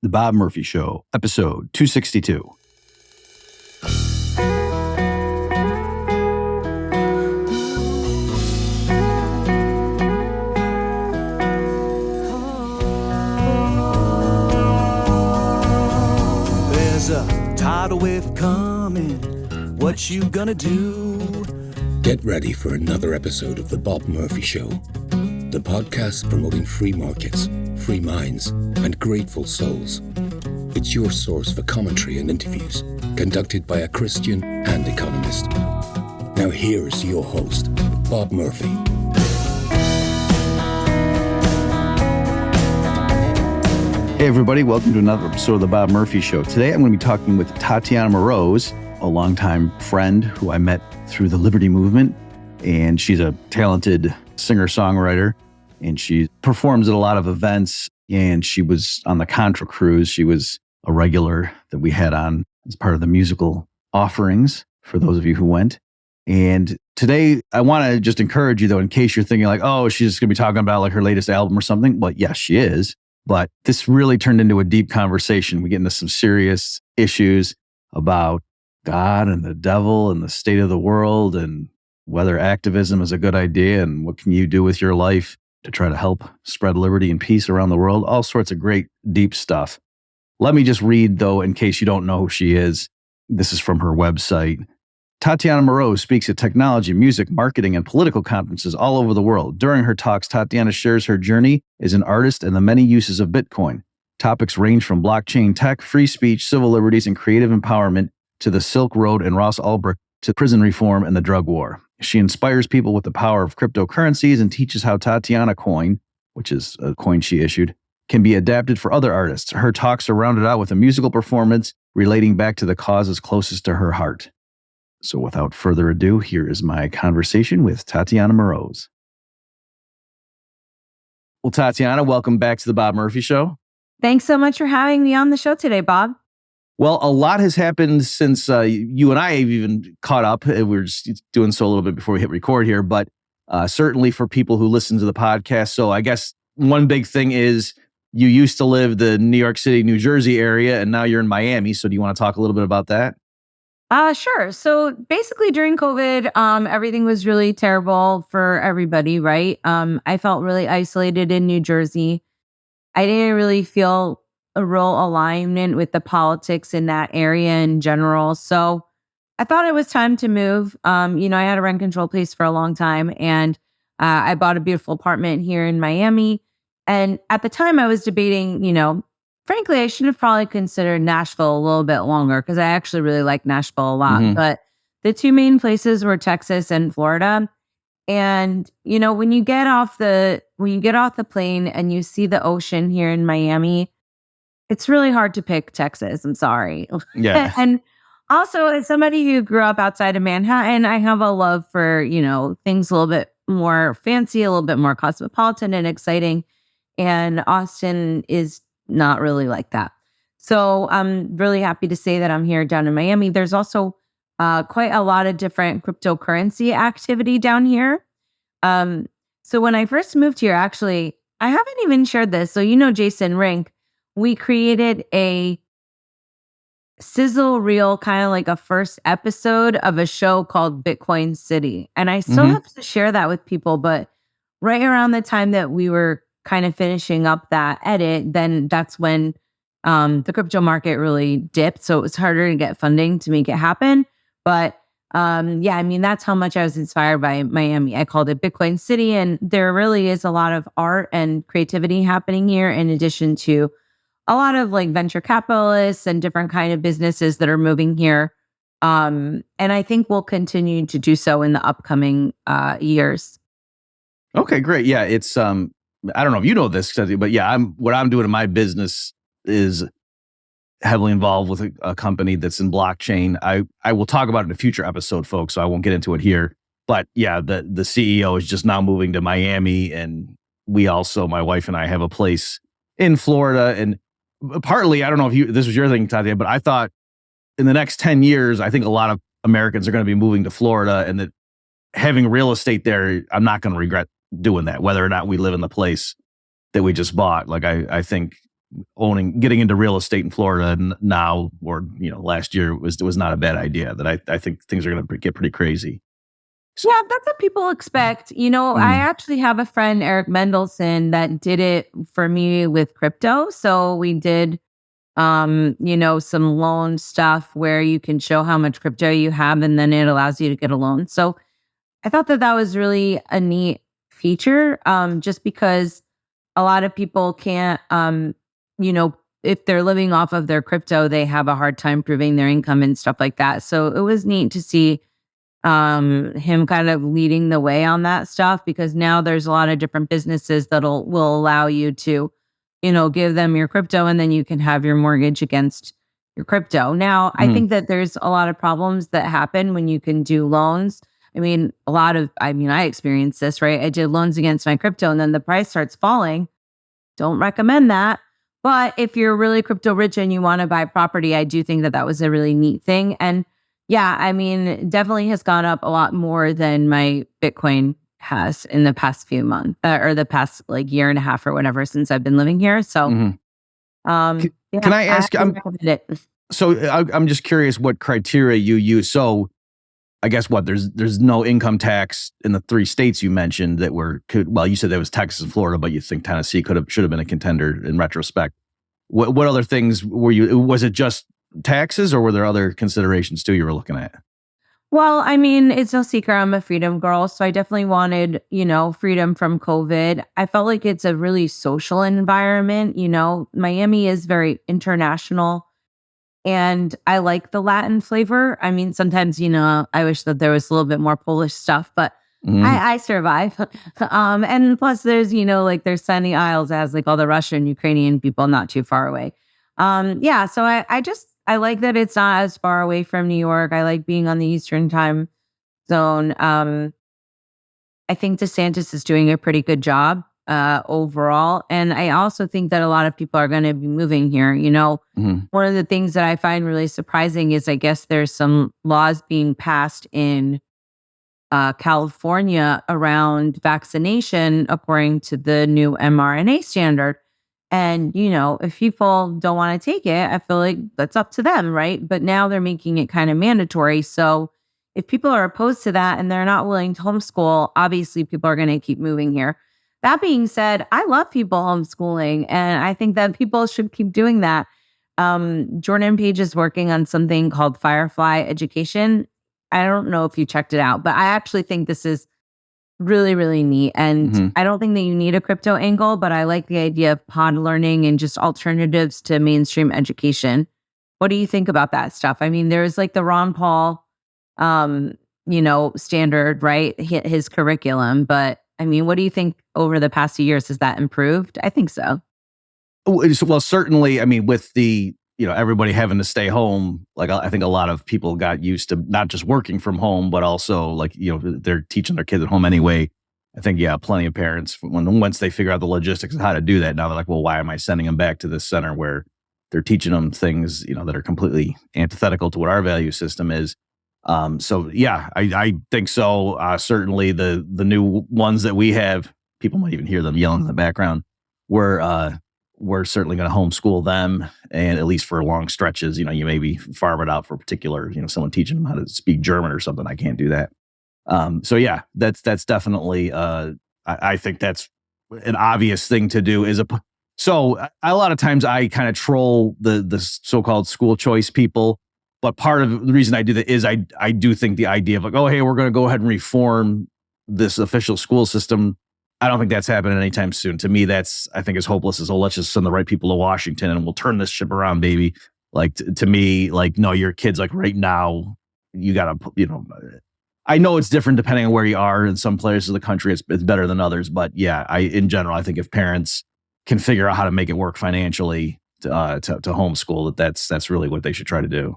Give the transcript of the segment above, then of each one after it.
The Bob Murphy Show, episode 262. There's a tidal wave coming. What you gonna do? Get ready for another episode of The Bob Murphy Show, the podcast promoting free markets, free minds, and grateful souls. It's your source for commentary and interviews, conducted by a Christian and economist. Now here's your host, Bob Murphy. Hey everybody, welcome to another episode of The Bob Murphy Show. Today I'm going to be talking with Tatiana Moroz, a longtime friend who I met through the Liberty Movement, and she's a talented singer-songwriter, and she performs at a lot of events, and she was on the Contra Cruise. She was a regular that we had on as part of the musical offerings for those of you who went. And today I want to just encourage you though, in case you're thinking like, oh, she's just going to be talking about like her latest album or something. Well, yes, she is. But this really turned into a deep conversation. We get into some serious issues about God and the devil and the state of the world and whether activism is a good idea and what can you do with your life to try to help spread liberty and peace around the world. All sorts of great, deep stuff. Let me just read, though, in case you don't know who she is. This is from her website. Tatiana Moroz speaks at technology, music, marketing, and political conferences all over the world. During her talks, Tatiana shares her journey as an artist and the many uses of Bitcoin. Topics range from blockchain tech, free speech, civil liberties, and creative empowerment to the Silk Road and Ross Ulbricht to prison reform and the drug war. She inspires people with the power of cryptocurrencies and teaches how Tatiana Coin, which is a coin she issued, can be adapted for other artists. Her talks are rounded out with a musical performance relating back to the causes closest to her heart. So without further ado, here is my conversation with Tatiana Moroz. Well, Tatiana, welcome back to the Bob Murphy Show. Thanks so much for having me on the show today, Bob. Well, a lot has happened since you and I have even caught up. We were just doing so a little bit before we hit record here, but certainly for people who listen to the podcast. So I guess one big thing is you used to live the New York City, New Jersey area, and now you're in Miami. So do you want to talk a little bit about that? Sure. So basically during COVID, everything was really terrible for everybody, right? I felt really isolated in New Jersey. I didn't really feel a real alignment with the politics in that area in general. So I thought it was time to move. I had a rent control place for a long time, and I bought a beautiful apartment here in Miami. And at the time I was debating, frankly, I should have probably considered Nashville a little bit longer because I actually really like Nashville a lot. Mm-hmm. But the two main places were Texas and Florida. And, when you get off the plane and you see the ocean here in Miami, it's really hard to pick Texas. I'm sorry. Yeah. And also, as somebody who grew up outside of Manhattan, I have a love for, things a little bit more fancy, a little bit more cosmopolitan and exciting. And Austin is not really like that. So I'm really happy to say that I'm here down in Miami. There's also quite a lot of different cryptocurrency activity down here. So when I first moved here, actually, I haven't even shared this. So Jason Rink, we created a sizzle reel, kind of like a first episode of a show called Bitcoin City. And I still have to share that with people. But right around the time that we were kind of finishing up that edit, then that's when the crypto market really dipped. So it was harder to get funding to make it happen. But that's how much I was inspired by Miami. I called it Bitcoin City. And there really is a lot of art and creativity happening here, in addition to a lot of like venture capitalists and different kind of businesses that are moving here. And I think we'll continue to do so in the upcoming years. Okay, great. Yeah, it's I don't know if you know this, but yeah, what I'm doing in my business is heavily involved with a company that's in blockchain. I will talk about it in a future episode, folks, so I won't get into it here. But yeah, the CEO is just now moving to Miami, and we also, my wife and I, have a place in Florida. And partly, I don't know if this was your thing, Tatiana, but I thought in the next 10 years, I think a lot of Americans are going to be moving to Florida, and that having real estate there, I'm not going to regret doing that, whether or not we live in the place that we just bought. Like I think getting into real estate in Florida now, or last year was not a bad idea. That I think things are going to get pretty crazy. Yeah, that's what people expect. I actually have a friend, Eric Mendelson, that did it for me with crypto. So we did, some loan stuff where you can show how much crypto you have, and then it allows you to get a loan. So I thought that was really a neat feature, just because a lot of people can't, if they're living off of their crypto, they have a hard time proving their income and stuff like that. So it was neat to see him kind of leading the way on that stuff, because now there's a lot of different businesses will allow you to, give them your crypto, and then you can have your mortgage against your crypto. Now, I think that there's a lot of problems that happen when you can do loans. I experienced this, right? I did loans against my crypto, and then the price starts falling. Don't recommend that. But if you're really crypto rich and you want to buy property, I do think that was a really neat thing. And yeah, definitely has gone up a lot more than my Bitcoin has in the past few months, or the past year and a half or whatever since I've been living here. So, can I ask? I'm just curious what criteria you use. So, I guess there's no income tax in the 3 states you mentioned that you said there was Texas and Florida, but you think Tennessee should have been a contender in retrospect. What other things was it just taxes, or were there other considerations too you were looking at? Well, it's no secret I'm a freedom girl, so I definitely wanted, freedom from COVID. I felt like it's a really social environment. Miami is very international, and I like the Latin flavor. Sometimes, I wish that there was a little bit more Polish stuff, but I survive. And plus there's, there's Sunny Isles as all the Russian, Ukrainian people not too far away. So I like that it's not as far away from New York. I like being on the Eastern time zone. I think DeSantis is doing a pretty good job overall. And I also think that a lot of people are going to be moving here. One of the things that I find really surprising is I guess there's some laws being passed in California around vaccination according to the new mRNA standard. And, if people don't want to take it, I feel like that's up to them, right? But now they're making it kind of mandatory. So if people are opposed to that and they're not willing to homeschool, obviously people are going to keep moving here. That being said, I love people homeschooling, and I think that people should keep doing that. Jordan Page is working on something called Firefly Education. I don't know if you checked it out, but I actually think this is really, really neat. And I don't think that you need a crypto angle, but I like the idea of pod learning and just alternatives to mainstream education. What do you think about that stuff? There's the Ron Paul, standard, right? His curriculum. But what do you think over the past few years? Has that improved? I think so. Well, certainly, with the, everybody having to stay home, I think a lot of people got used to not just working from home, but also they're teaching their kids at home anyway. I think, plenty of parents, once they figure out the logistics of how to do that, now they're like, well, why am I sending them back to this center where they're teaching them things, that are completely antithetical to what our value system is. I think so. Certainly the new ones that we have, people might even hear them yelling in the background. We're certainly going to homeschool them, and at least for long stretches, you maybe farm it out for a particular, someone teaching them how to speak German or something. I can't do that. That's definitely, I think that's an obvious thing to do. So a lot of times I kind of troll the so-called school choice people, but part of the reason I do that is I do think the idea of oh, hey, we're going to go ahead and reform this official school system, I don't think that's happening anytime soon. To me, that's, I think, as hopeless as, let's just send the right people to Washington and we'll turn this ship around, baby. To me, no, your kids, right now, you got to, I know it's different depending on where you are. In some places of the country, it's better than others. But yeah, in general, I think if parents can figure out how to make it work financially to homeschool, that's really what they should try to do.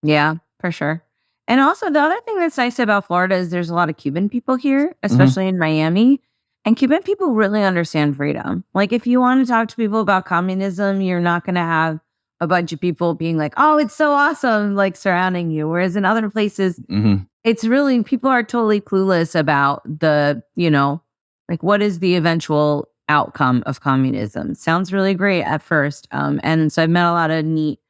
Yeah, for sure. And also the other thing that's nice about Florida is there's a lot of Cuban people here, especially in Miami. And Cuban people really understand freedom. If you want to talk to people about communism, you're not going to have a bunch of people being like, oh, it's so awesome, surrounding you. Whereas in other places, it's really, people are totally clueless about the, what is the eventual outcome of communism. Sounds really great at first. And so I've met a lot of neat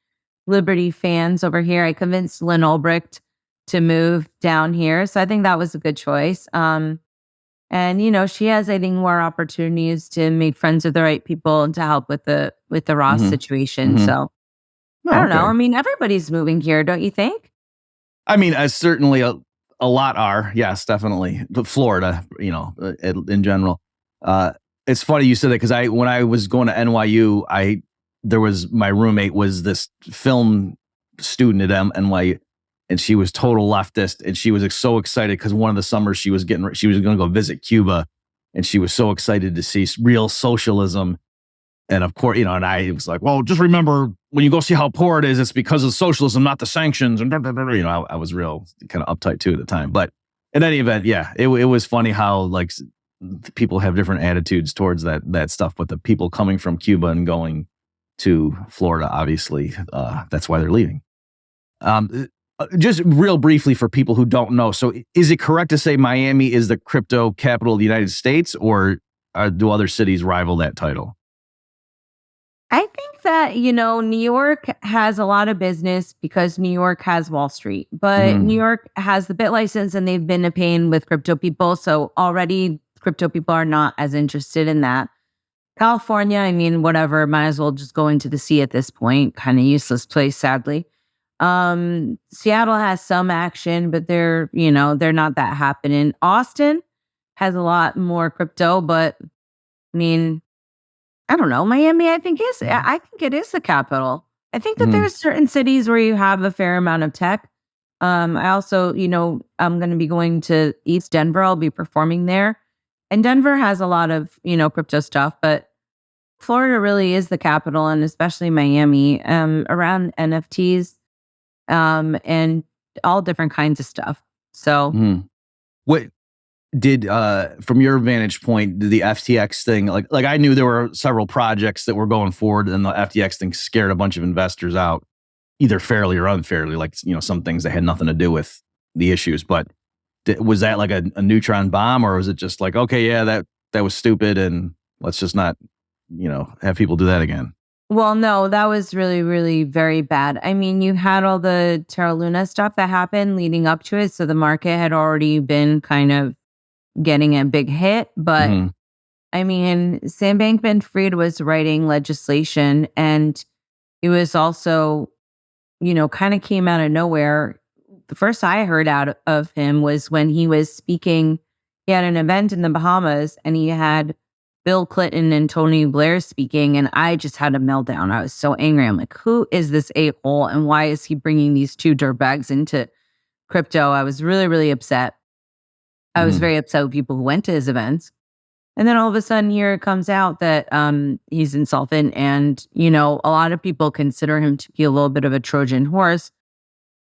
Liberty fans over here. I convinced Lynn Ulbricht to move down here. So I think that was a good choice. And she has, I think, more opportunities to make friends with the right people and to help with the Ross situation. Mhm. So Oh, I don't know. okay. I mean, everybody's moving here, don't you think? I mean, certainly a lot are. Yes, definitely. But Florida, in general. It's funny you said that because when I was going to NYU, my roommate was this film student at NYU, and she was total leftist, and she was so excited because one of the summers she was going to go visit Cuba, and she was so excited to see real socialism. And of course, and I was like, well, just remember when you go see how poor it is, it's because of socialism, not the sanctions. And I was real kind of uptight too at the time. But in any event, yeah, it was funny how like people have different attitudes towards that stuff. But the people coming from Cuba and going to Florida, obviously, that's why they're leaving. Just real briefly for people who don't know. So is it correct to say Miami is the crypto capital of the United States, or do other cities rival that title? I think that, New York has a lot of business because New York has Wall Street, but New York has the bit license and they've been a pain with crypto people. So already crypto people are not as interested in that. California, I mean, whatever, might as well just go into the sea at this point. Kind of useless place, sadly. Seattle has some action, but they're not that happening. Austin has a lot more crypto, but I mean, I don't know. Miami, I think it is the capital. I think that there's certain cities where you have a fair amount of tech. I also, I'm going to be going to East Denver. I'll be performing there. And Denver has a lot of, crypto stuff, but Florida really is the capital, and especially Miami, around NFTs, and all different kinds of stuff. So what did, from your vantage point, did the FTX thing, like I knew there were several projects that were going forward, and the FTX thing scared a bunch of investors out, either fairly or unfairly, like, some things that had nothing to do with the issues. But was that like a neutron bomb, or was it just like, okay, yeah, that was stupid, and let's just not, have people do that again? Well, no, that was really, really very bad. I mean, you had all the Terra Luna stuff that happened leading up to it. So the market had already been kind of getting a big hit. But I mean, Sam Bankman-Fried was writing legislation, and it was also, kind of came out of nowhere. The first I heard out of him was when he was speaking. He had an event in the Bahamas, and he had Bill Clinton and Tony Blair speaking, and I just had a meltdown. I was so angry. I'm like, who is this a-hole, and why is he bringing these two dirtbags into crypto? I was really, really upset. I was very upset with people who went to his events. And then all of a sudden here it comes out that he's insolvent, and, a lot of people consider him to be a little bit of a Trojan horse.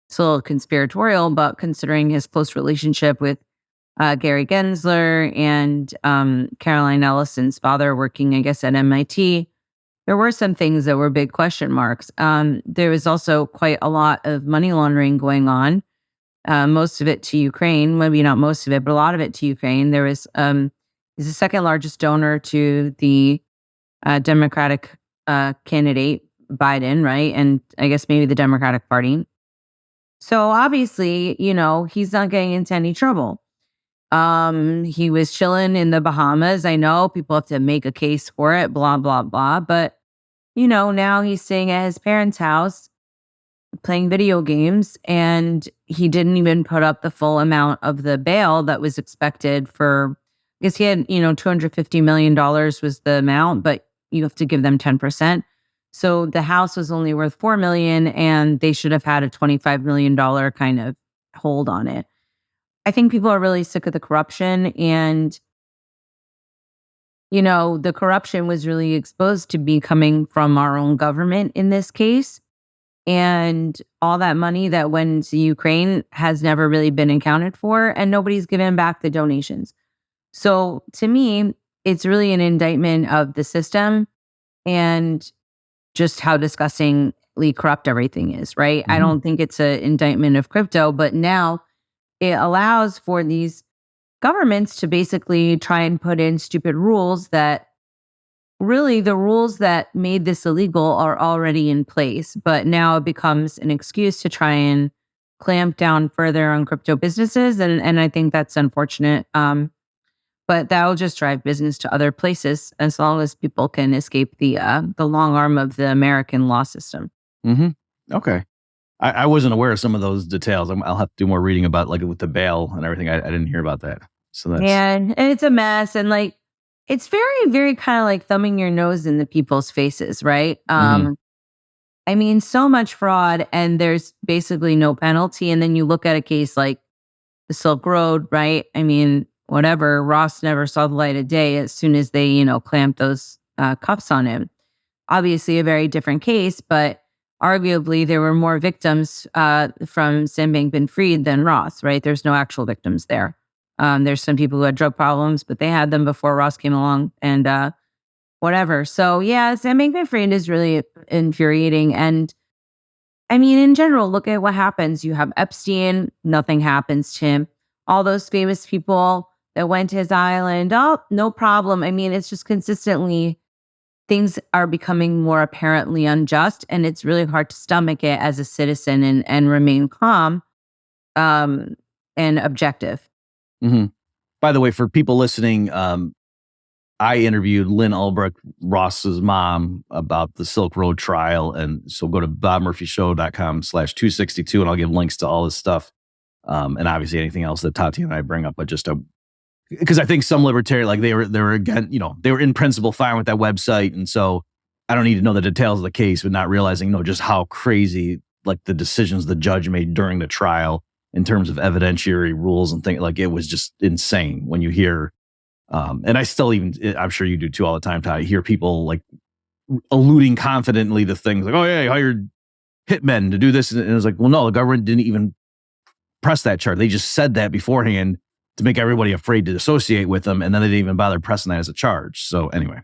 It's a little conspiratorial, but considering his close relationship with Gary Gensler and Caroline Ellison's father working, I guess, at MIT, there were some things that were big question marks. There was also quite a lot of money laundering going on, most of it to Ukraine, maybe not most of it, but a lot of it to Ukraine. There was, he's the second largest donor to the Democratic candidate, Biden, right? And I guess maybe the Democratic Party. So obviously, he's not getting into any trouble. He was chilling in the Bahamas. I know people have to make a case for it, blah, blah, blah. But, now he's staying at his parents' house playing video games, and he didn't even put up the full amount of the bail that was expected for, I guess he had, $250 million was the amount, but you have to give them 10%. So the house was only worth $4 million, and they should have had a $25 million kind of hold on it. I think people are really sick of the corruption, and, the corruption was really exposed to be coming from our own government in this case. And all that money that went to Ukraine has never really been accounted for, and nobody's given back the donations. So to me, it's really an indictment of the system and just how disgustingly corrupt everything is, right? I don't think it's an indictment of crypto, but now it allows for these governments to basically try and put in stupid rules that really the rules that made this illegal are already in place, but now it becomes an excuse to try and clamp down further on crypto businesses. And I think that's unfortunate. But that will just drive business to other places as long as people can escape the long arm of the American law system. Mm-hmm. Okay. I wasn't aware of some of those details. I'll have to do more reading about like with the bail and everything. I didn't hear about that. So that's And it's a mess. And like, it's very, very kind of like thumbing your nose in the people's faces, right? Mhm. I mean, so much fraud and there's basically no penalty. And then you look at a case like the Silk Road, right? I mean, whatever, Ross never saw the light of day as soon as they, clamped those cuffs on him. Obviously a very different case, but arguably there were more victims from Sam Bankman-Fried than Ross, right? There's no actual victims there. There's some people who had drug problems, but they had them before Ross came along and whatever. So yeah, Sam Bankman-Fried is really infuriating. And I mean, in general, look at what happens. You have Epstein, nothing happens to him. All those famous people that went to his island, oh, no problem. I mean, it's just consistently things are becoming more apparently unjust, and it's really hard to stomach it as a citizen and remain calm and objective. Mm-hmm. By the way, for people listening, I interviewed Lynn Ulbrich, Ross's mom, about the Silk Road trial. And so go to bobmurphyshow.com/262 and I'll give links to all this stuff. And obviously anything else that Tatiana and I bring up, but just because I think some libertarian, like they were again, they were in principle fine with that website. And so I don't need to know the details of the case, but not realizing, just how crazy, like the decisions the judge made during the trial in terms of evidentiary rules and things, like it was just insane when you hear, and I still I'm sure you do too all the time, Ty, hear people like alluding confidently to things like, oh yeah, you hired hitmen to do this. And it was like, well, no, the government didn't even press that charge. They just said that beforehand to make everybody afraid to associate with them. And then they didn't even bother pressing that as a charge. So anyway.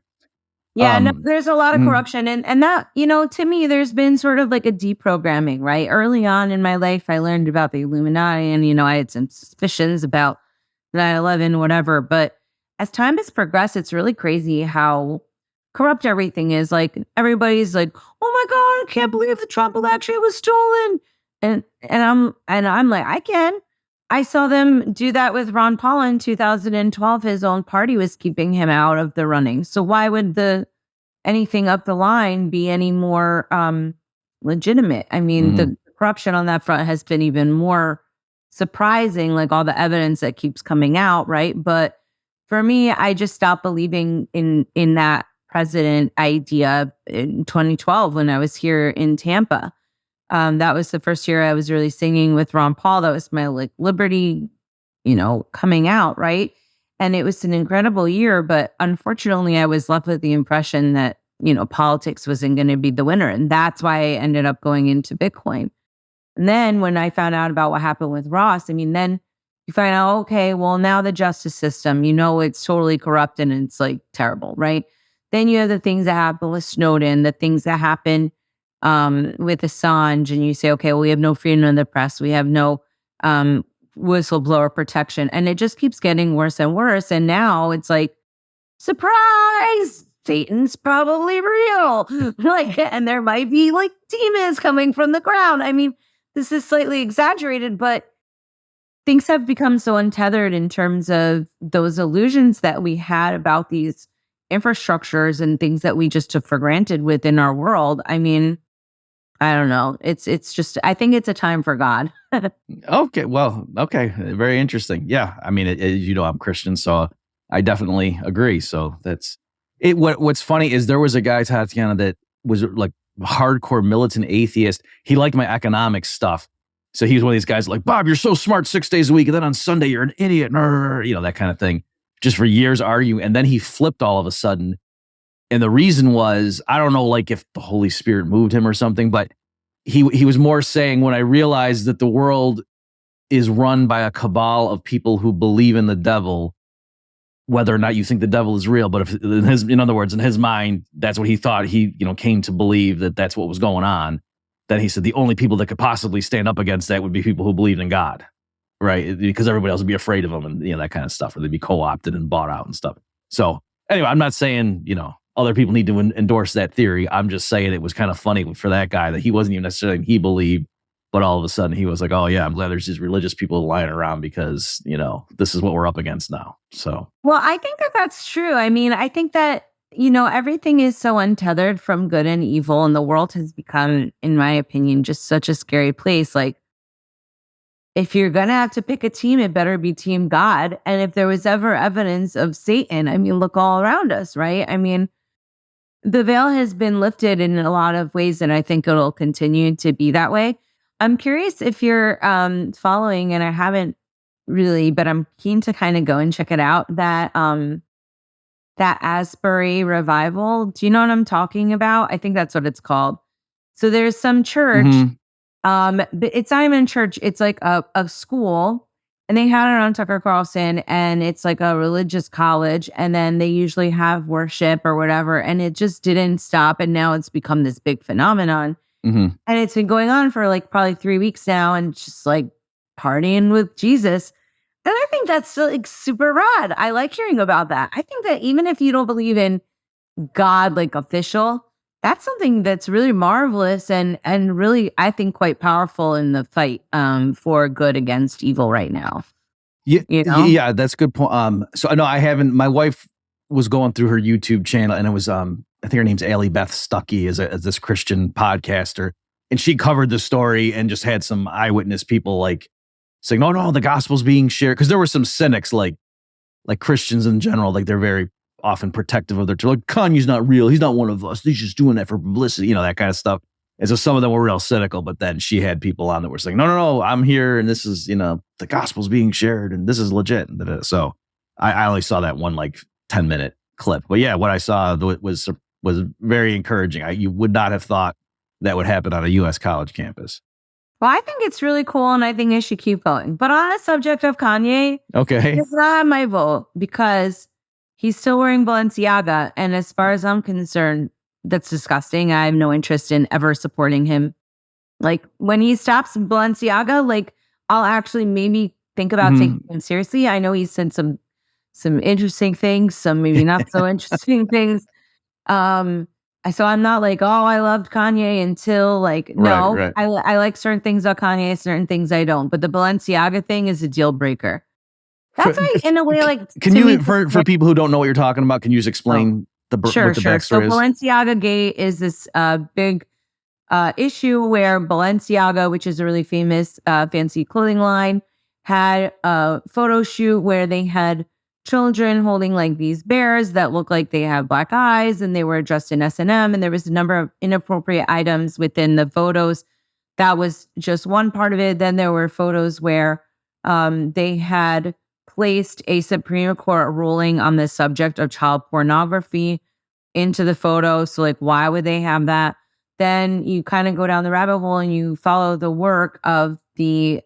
Yeah, no, there's a lot of corruption. And that, to me, there's been sort of like a deprogramming, right? Early on in my life, I learned about the Illuminati and, I had some suspicions about 9/11, whatever. But as time has progressed, it's really crazy how corrupt everything is. Like everybody's like, oh my God, I can't believe the Trump election was stolen. And I'm like, I saw them do that with Ron Paul in 2012. His own party was keeping him out of the running. So why would anything up the line be any more legitimate? I mean, the corruption on that front has been even more surprising, like all the evidence that keeps coming out, right? But for me, I just stopped believing in that president idea in 2012 when I was here in Tampa. That was the first year I was really singing with Ron Paul. That was my like liberty, coming out, right? And it was an incredible year, but unfortunately I was left with the impression that, politics wasn't going to be the winner. And that's why I ended up going into Bitcoin. And then when I found out about what happened with Ross, then you find out, okay, well, now the justice system, it's totally corrupt and it's like terrible, right? Then you have the things that happen with Snowden, the things that happen with Assange, and you say, okay, well, we have no freedom of the press. We have no whistleblower protection. And it just keeps getting worse and worse. And now it's like, surprise, Satan's probably real. And there might be like demons coming from the ground. This is slightly exaggerated, but things have become so untethered in terms of those illusions that we had about these infrastructures and things that we just took for granted within our world. I don't know. It's just, I think it's a time for God. Okay. Well, okay. Very interesting. Yeah. I'm Christian, so I definitely agree. So that's it. What's funny is there was a guy, Tatiana, that was like hardcore militant atheist. He liked my economics stuff. So he was one of these guys like, Bob, you're so smart 6 days a week. And then on Sunday, you're an idiot. That kind of thing. Just for years arguing. And then he flipped all of a sudden. And the reason was, I don't know, like if the Holy Spirit moved him or something, but he was more saying, when I realized that the world is run by a cabal of people who believe in the devil, whether or not you think the devil is real, but if in other words, in his mind, that's what he thought. He, came to believe that that's what was going on. Then he said the only people that could possibly stand up against that would be people who believed in God, right? Because everybody else would be afraid of him and that kind of stuff, or they'd be co-opted and bought out and stuff. So anyway, I'm not saying, other people need to endorse that theory. I'm just saying it was kind of funny for that guy that he wasn't even necessarily he believed, but all of a sudden he was like, oh yeah, I'm glad there's these religious people lying around because, this is what we're up against now. So, Well, I think that that's true. I mean, I think that, everything is so untethered from good and evil, and the world has become, in my opinion, just such a scary place. Like, if you're going to have to pick a team, it better be Team God. And if there was ever evidence of Satan, I mean, look all around us, right? I mean, the veil has been lifted in a lot of ways, and I think it'll continue to be that way. I'm curious if you're following, and I haven't really, but I'm keen to kind of go and check it out, that Asbury revival. Do you know what I'm talking about? I think that's what it's called. So there's some church. But it's not even a church. It's like a school, and they had it on Tucker Carlson, and it's like a religious college. And then they usually have worship or whatever. And it just didn't stop. And now it's become this big phenomenon. And it's been going on for like probably 3 weeks now, and just like partying with Jesus. And I think that's like super rad. I like hearing about that. I think that even if you don't believe in God, like official, that's something that's really marvelous and really, I think, quite powerful in the fight for good against evil right now. Yeah, You know? yeah, that's a good point. So I know I haven't. My wife was going through her YouTube channel, and it was I think her name's Allie Beth Stuckey, as this Christian podcaster, and she covered the story and just had some eyewitness people like saying, "No, the gospel's being shared," because there were some cynics like Christians in general, like they're very often protective of their like Kanye's not real. He's not one of us. He's just doing that for publicity, that kind of stuff. And so some of them were real cynical, but then she had people on that were saying, no, I'm here. And this is, the gospel's being shared and this is legit. So I only saw that one like 10-minute clip, but yeah, what I saw was very encouraging. You would not have thought that would happen on a U.S. college campus. Well, I think it's really cool, and I think it should keep going. But on the subject of Kanye, Okay. it's not my vote because he's still wearing Balenciaga. And as far as I'm concerned, that's disgusting. I have no interest in ever supporting him. Like, when he stops Balenciaga, like, I'll actually maybe think about taking him seriously. I know he said some interesting things, some maybe not so interesting things. So I'm not like, oh, I loved Kanye until like, no, Right. I like certain things about Kanye, certain things I don't. But the Balenciaga thing is a deal breaker. That's like, in a way, like, Can you, for people who don't know what you're talking about, can you just explain what the Sure. backstory So is? Balenciaga Gate is this big issue where Balenciaga, which is a really famous fancy clothing line, had a photo shoot where they had children holding like these bears that look like they have black eyes, and they were dressed in S&M, and there was a number of inappropriate items within the photos. That was just one part of it. Then there were photos where they had placed a Supreme Court ruling on the subject of child pornography into the photo. So like, why would they have that? Then you kind of go down the rabbit hole and you follow the work of the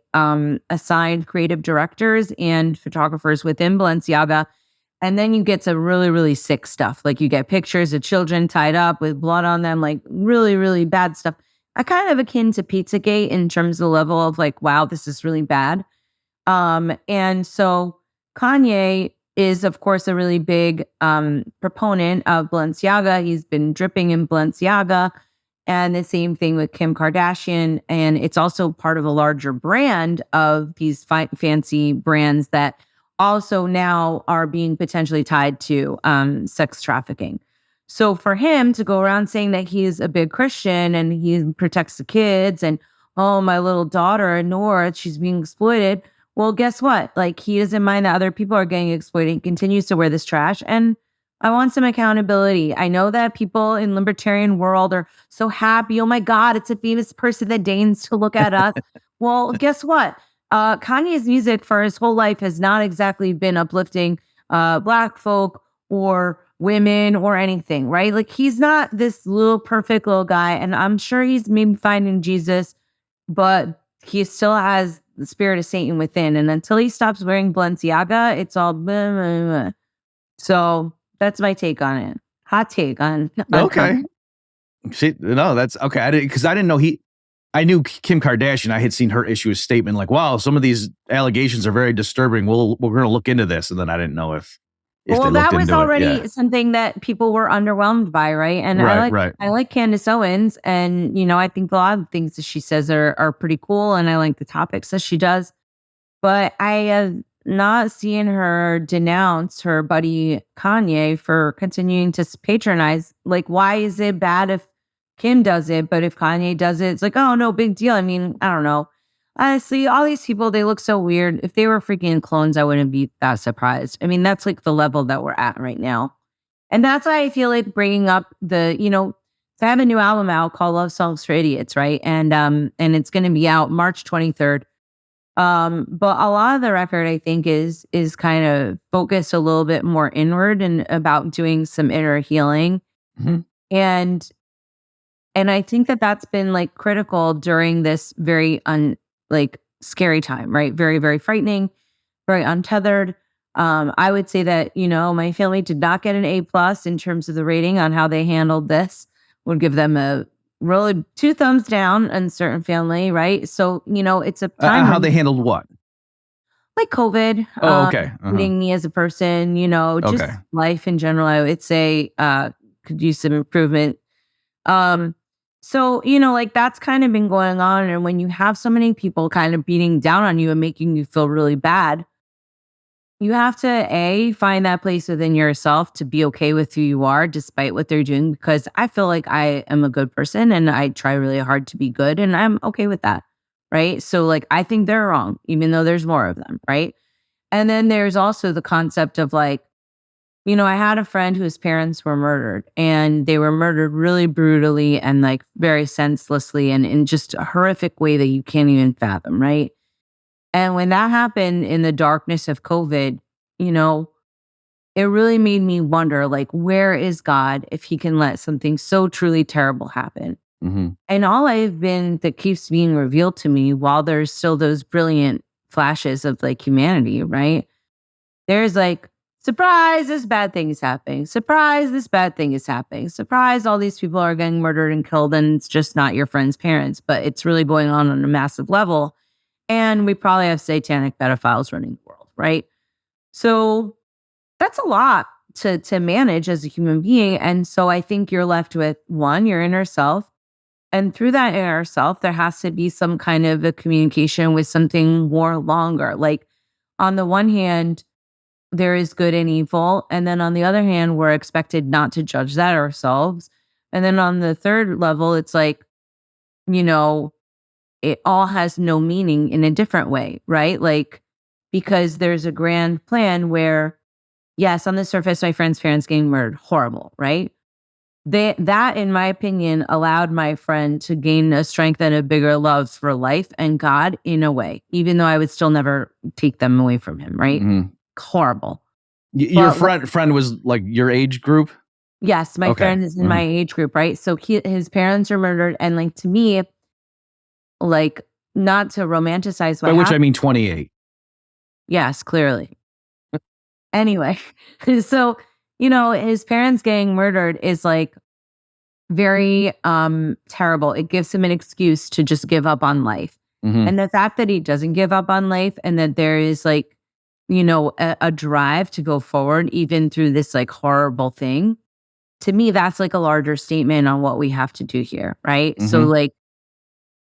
assigned creative directors and photographers within Balenciaga. And then you get to really, really sick stuff. Like, you get pictures of children tied up with blood on them, like really, really bad stuff. I kind of akin to Pizzagate in terms of the level of like, wow, this is really bad. And so Kanye is, of course, a really big proponent of Balenciaga. He's been dripping in Balenciaga. And the same thing with Kim Kardashian. And it's also part of a larger brand of these fancy brands that also now are being potentially tied to sex trafficking. So for him to go around saying that he's a big Christian and he protects the kids and, oh, my little daughter, Nora, she's being exploited. Well, guess what? Like, he doesn't mind that other people are getting exploited. He continues to wear this trash. And I want some accountability. I know that people in libertarian world are so happy. Oh my God, it's a famous person that deigns to look at us. Well, guess what? Kanye's music for his whole life has not exactly been uplifting Black folk or women or anything, right? Like, he's not this little perfect little guy. And I'm sure he's maybe finding Jesus, but he still has the spirit of Satan within. And until he stops wearing Balenciaga, it's all blah, blah, blah. So that's my take on it. Hot take on Okay. No, that's okay. I didn't know I knew Kim Kardashian. I had seen her issue a statement like, wow, some of these allegations are very disturbing. We're going to look into this. And then I didn't know if if Well, they looked that was into it. already Yeah. something that people were underwhelmed by, right? And Right. I like Candace Owens, and I think a lot of the things that she says are pretty cool, and I like the topics that she does. But I have not seen her denounce her buddy Kanye for continuing to patronize. Like, why is it bad if Kim does it, but if Kanye does it, it's like, oh no, big deal. I mean, I don't know. Honestly, all these people, they look so weird. If they were freaking clones, I wouldn't be that surprised. I mean, that's like the level that we're at right now. And that's why I feel like bringing up so I have a new album out called Love Songs for Idiots, right? And it's going to be out March 23rd. But a lot of the record, I think, is kind of focused a little bit more inward and about doing some inner healing. Mhm. And I think that that's been like critical during this very scary time, right? Very, very frightening, very untethered. I would say that, my family did not get an A+ in terms of the rating on how they handled this. Would give them a really 2 thumbs down, uncertain family, right? So, it's a time How they handled what? like COVID, Oh, okay. treating me as a person, just Okay. life in general, I would say could use some improvement. So, like that's kind of been going on. And when you have so many people kind of beating down on you and making you feel really bad, you have to find that place within yourself to be okay with who you are despite what they're doing, because I feel like I am a good person and I try really hard to be good and I'm okay with that. Right. So like I think they're wrong, even though there's more of them. Right. And then there's also the concept of like, I had a friend whose parents were murdered, and they were murdered really brutally and like very senselessly and in just a horrific way that you can't even fathom, right? And when that happened in the darkness of COVID, it really made me wonder, like, where is God if he can let something so truly terrible happen? Mm-hmm. And all that keeps being revealed to me while there's still those brilliant flashes of like humanity, right? There's like, surprise, this bad thing is happening. Surprise, this bad thing is happening. Surprise, all these people are getting murdered and killed, and it's just not your friend's parents, but it's really going on a massive level. And we probably have satanic pedophiles running the world, right? So that's a lot to manage as a human being. And so I think you're left with one, your inner self. And through that inner self, there has to be some kind of a communication with something more longer. Like on the one hand, there is good and evil. And then on the other hand, we're expected not to judge that ourselves. And then on the third level, it's like, it all has no meaning in a different way, right? Like, because there's a grand plan where, yes, on the surface, my friend's parents getting murdered, horrible, right? That, in my opinion, allowed my friend to gain a strength and a bigger love for life and God in a way, even though I would still never take them away from him, right? Mm-hmm. Horrible. Your friend was like your age group? Yes, my friend is in my age group, right? So his parents are murdered, and like to me, like not to romanticize what By which happened. I mean 28. Yes, clearly. Anyway, so his parents getting murdered is like very terrible. It gives him an excuse to just give up on life. Mm-hmm. And the fact that he doesn't give up on life and that there is like, a drive to go forward even through this like horrible thing, to me, that's like a larger statement on what we have to do here, right? Mm-hmm.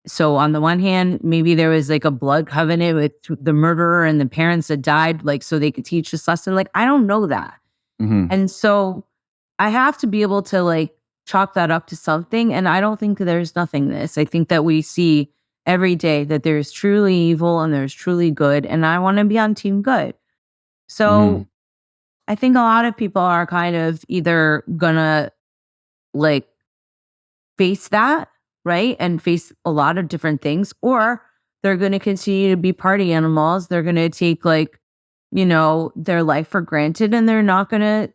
So on the one hand, maybe there was like a blood covenant with the murderer and the parents that died, like so they could teach this lesson. Like, I don't know that. Mm-hmm. And so I have to be able to like chalk that up to something. And I don't think there's nothingness. I think that we see every day that there's truly evil and there's truly good. And I want to be on team good. So I think a lot of people are kind of either gonna like face that, right? And face a lot of different things, or they're going to continue to be party animals. They're going to take like, their life for granted, and they're not going to,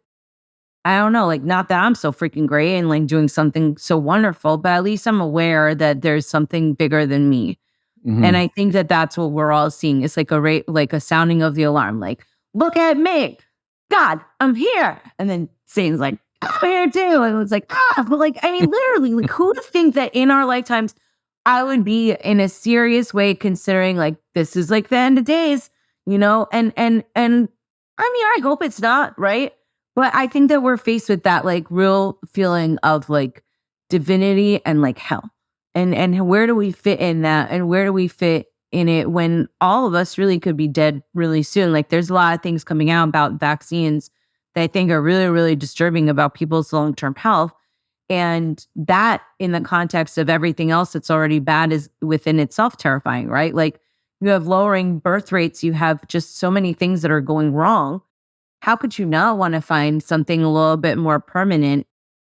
I don't know, like not that I'm so freaking great and like doing something so wonderful, but at least I'm aware that there's something bigger than me. Mm-hmm. And I think that that's what we're all seeing. It's like a sounding of the alarm, like, look at me, God, I'm here. And then Satan's like, I'm here too. And it's like, but like, I mean, literally, like, who would think that in our lifetimes I would be in a serious way considering like this is like the end of days, and I mean, I hope it's not, right? But I think that we're faced with that like real feeling of like divinity and like hell. And where do we fit in that? And where do we fit in it when all of us really could be dead really soon? Like there's a lot of things coming out about vaccines that I think are really, really disturbing about people's long-term health. And that in the context of everything else that's already bad is within itself terrifying, right? Like you have lowering birth rates, you have just so many things that are going wrong. How could you not want to find something a little bit more permanent,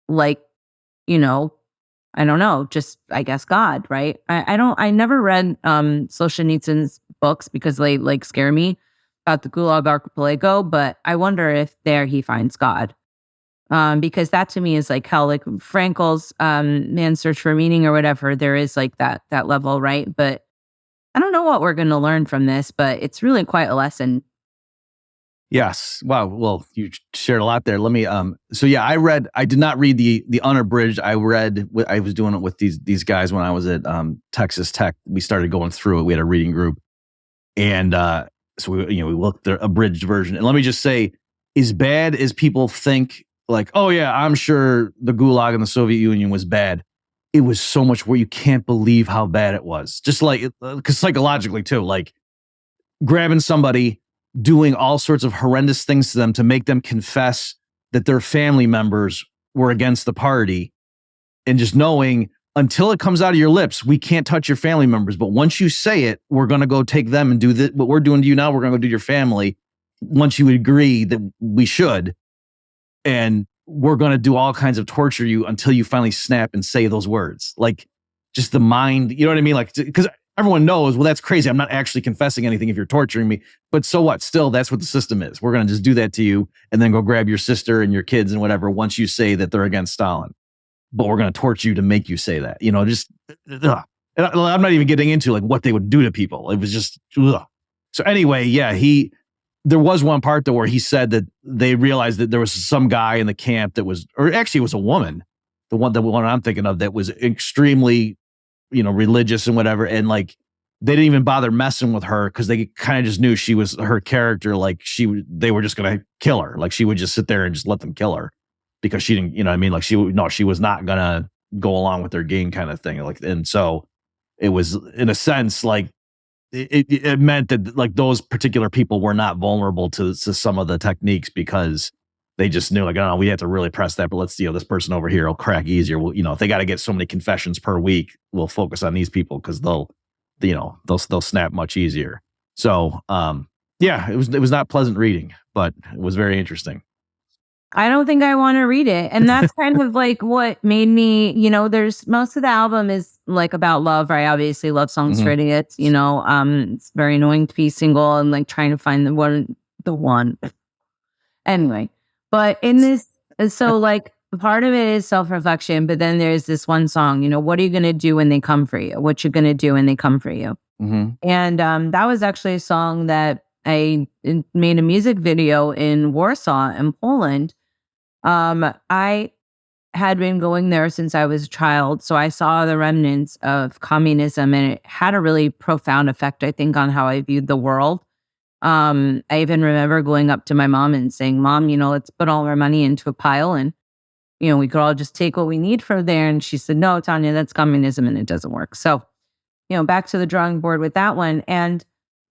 like, you know, I don't know, just I guess God, right? I never read Solzhenitsyn's books because they like scare me about the Gulag Archipelago, but I wonder if there he finds God. Because that to me is like hell, like Frankel's Man's Search for Meaning or whatever, there is like that level, right? But I don't know what we're going to learn from this, but it's really quite a lesson. Yes. Wow. Well, you shared a lot there. Let me. So yeah, I did not read the unabridged. I was doing it with these guys when I was at Texas Tech. We started going through it. We had a reading group, and so we looked the abridged version. And let me just say, as bad as people think, like, oh yeah, I'm sure the Gulag in the Soviet Union was bad. It was so much where you can't believe how bad it was. Just like, because psychologically too, like grabbing somebody, doing all sorts of horrendous things to them to make them confess that their family members were against the party, and just knowing until it comes out of your lips, we can't touch your family members. But once you say it, we're going to go take them and do what we're doing to you now. We're going to go do your family. Once you agree that we should, and we're going to do all kinds of torture you until you finally snap and say those words. Like just the mind, you know what I mean? Like, because everyone knows, well, that's crazy. I'm not actually confessing anything if you're torturing me. But so what? Still, that's what the system is. We're going to just do that to you and then go grab your sister and your kids and whatever once you say that they're against Stalin. But we're going to torture you to make you say that. Just, ugh. And I'm not even getting into like what they would do to people. It was just, ugh. So anyway, yeah, there was one part though where he said that they realized that there was some guy in the camp that was, or actually it was a woman, the one I'm thinking of, that was extremely, religious and whatever. And like, they didn't even bother messing with her because they kind of just knew she was her character. Like they were just going to kill her. Like she would just sit there and just let them kill her because she didn't, like she was not going to go along with their game kind of thing. Like, and so it was in a sense, like it meant that like those particular people were not vulnerable to some of the techniques because they just knew like, we have to really press that, but let's, this person over here will crack easier. Well, if they got to get so many confessions per week, we'll focus on these people because they'll snap much easier. So, yeah, it was not pleasant reading, but it was very interesting. I don't think I want to read it. And that's kind of like what made me, there's most of the album is like about love. I obviously love songs for idiots, it's very annoying to be single and like trying to find the one. Anyway, but in this, so like part of it is self-reflection, but then there's this one song, what are you going to do when they come for you? What you going to do when they come for you? Mm-hmm. And that was actually a song that I made a music video in Warsaw in Poland. I had been going there since I was a child, so I saw the remnants of communism, and it had a really profound effect, I think, on how I viewed the world. I even remember going up to my mom and saying, "Mom, let's put all our money into a pile and, we could all just take what we need from there." And she said, "No, Tanya, that's communism and it doesn't work." So, back to the drawing board with that one. And,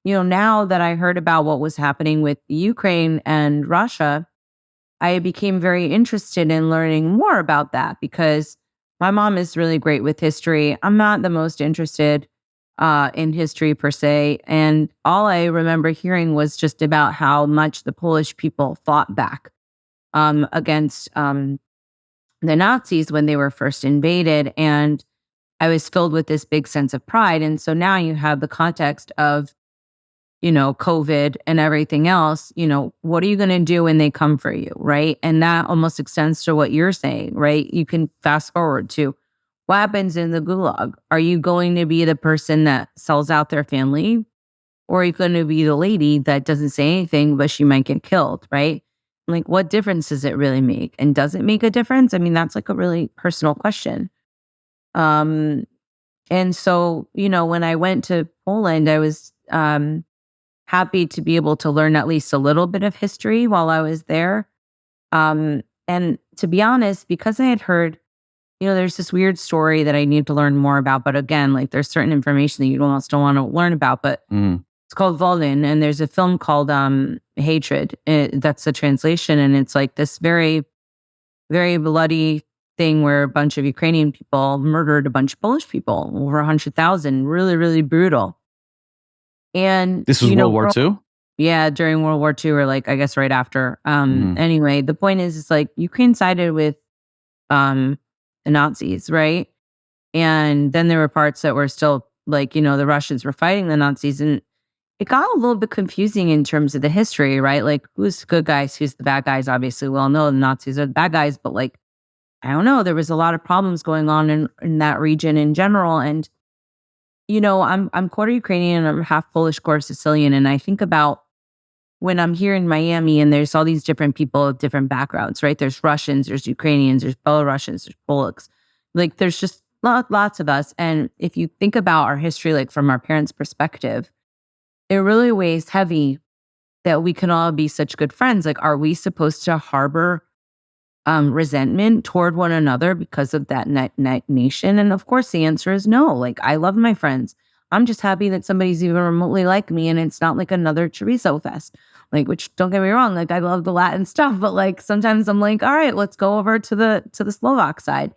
now that I heard about what was happening with Ukraine and Russia, I became very interested in learning more about that because my mom is really great with history. I'm not the most interested in history per se. And all I remember hearing was just about how much the Polish people fought back against the Nazis when they were first invaded. And I was filled with this big sense of pride. And so now you have the context of, COVID and everything else, what are you going to do when they come for you, right? And that almost extends to what you're saying, right? You can fast forward to what happens in the Gulag. Are you going to be the person that sells out their family? Or are you going to be the lady that doesn't say anything, but she might get killed, right? Like, what difference does it really make? And does it make a difference? I mean, that's like a really personal question. And so, when I went to Poland, I was happy to be able to learn at least a little bit of history while I was there. And to be honest, because I had heard, there's this weird story that I need to learn more about. But again, like there's certain information that you don't want to learn about. But it's called Volin, and there's a film called Hatred. That's the translation, and it's like this very, very bloody thing where a bunch of Ukrainian people murdered a bunch of Polish people, over 100,000. Really, really brutal. And this was World War II? Yeah, during World War II, or like I guess right after. Anyway, the point is, it's like Ukraine sided with the Nazis, right? And then there were parts that were still like, the Russians were fighting the Nazis, and it got a little bit confusing in terms of the history, right? Like, who's the good guys, who's the bad guys? Obviously, we all know the Nazis are the bad guys, but like, I don't know, there was a lot of problems going on in that region in general. And, I'm quarter Ukrainian, I'm half Polish, quarter Sicilian, and I think about when I'm here in Miami and there's all these different people of different backgrounds, right? There's Russians, there's Ukrainians, there's Belarusians, there's Polacks. Like, there's just lots of us. And if you think about our history, like from our parents' perspective, it really weighs heavy that we can all be such good friends. Like, are we supposed to harbor resentment toward one another because of that nation? And of course, the answer is no. Like, I love my friends. I'm just happy that somebody's even remotely like me, and it's not like another chorizo fest. Like, which, don't get me wrong, like I love the Latin stuff, but like sometimes I'm like, all right, let's go over to the Slovak side.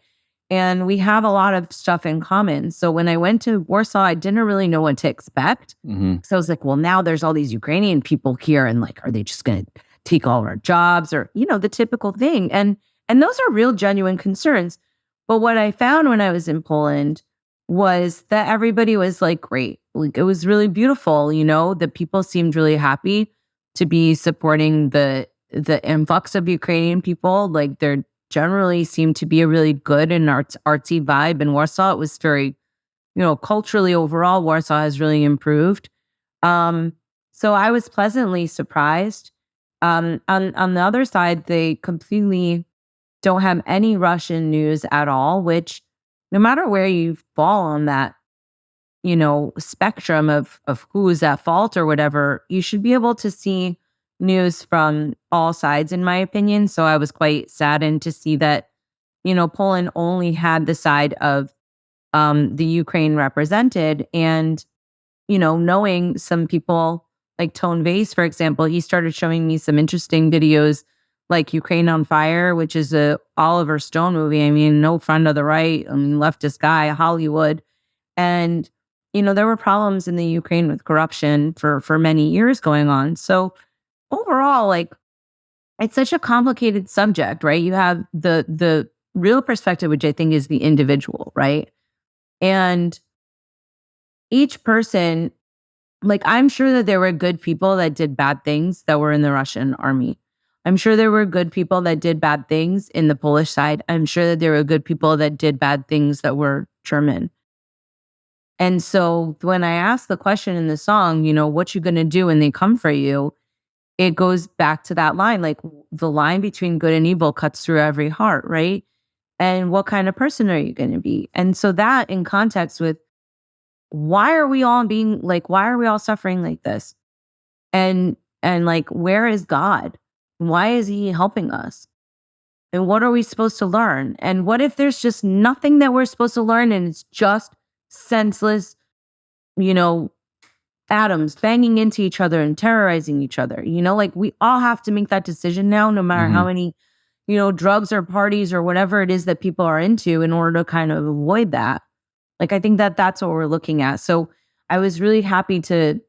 And we have a lot of stuff in common. So when I went to Warsaw, I didn't really know what to expect. So I was like, well, now there's all these Ukrainian people here, and like, are they just going to take all of our jobs, or, the typical thing? And those are real genuine concerns. But what I found when I was in Poland was that everybody was like, great. Like, it was really beautiful. The people seemed really happy to be supporting the influx of Ukrainian people. Like, there generally seemed to be a really good and artsy vibe in Warsaw. It was very, culturally overall, Warsaw has really improved. So I was pleasantly surprised. On the other side, they completely don't have any Russian news at all, which, no matter where you fall on that, spectrum of who is at fault or whatever, you should be able to see news from all sides, in my opinion. So I was quite saddened to see that, Poland only had the side of the Ukraine represented. And, knowing some people like Tone Vase, for example, he started showing me some interesting videos like Ukraine on Fire, which is a Oliver Stone movie. I mean, no friend of the right, leftist guy, Hollywood. And, there were problems in the Ukraine with corruption for many years going on. So overall, like, it's such a complicated subject, right? You have the real perspective, which I think is the individual, right? And each person, like, I'm sure that there were good people that did bad things that were in the Russian army. I'm sure there were good people that did bad things in the Polish side. I'm sure that there were good people that did bad things that were German. And so when I ask the question in the song, what you going to do when they come for you, it goes back to that line, like the line between good and evil cuts through every heart, right? And what kind of person are you going to be? And so that in context with why are we all suffering like this? And like, where is God? Why is he helping us? And what are we supposed to learn? And what if there's just nothing that we're supposed to learn, and it's just senseless, atoms banging into each other and terrorizing each other? Like, we all have to make that decision now, no matter how many, drugs or parties or whatever it is that people are into, in order to kind of avoid that. Like, I think that that's what we're looking at. So I was really happy to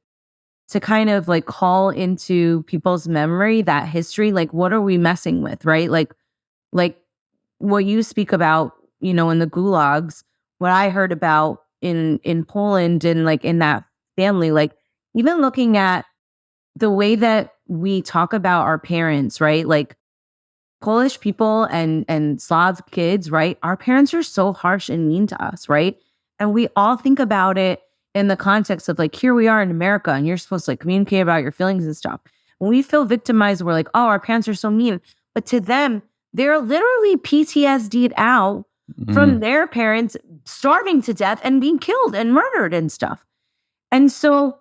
kind of like call into people's memory that history. Like, what are we messing with, right? Like what you speak about, in the gulags, what I heard about in Poland, and like in that family, like even looking at the way that we talk about our parents, right? Like, Polish people and Slav kids, right? Our parents are so harsh and mean to us, right? And we all think about it in the context of like, here we are in America, and you're supposed to like communicate about your feelings and stuff. When we feel victimized, we're like, oh, our parents are so mean. But to them, they're literally PTSD'd out from their parents starving to death and being killed and murdered and stuff. And so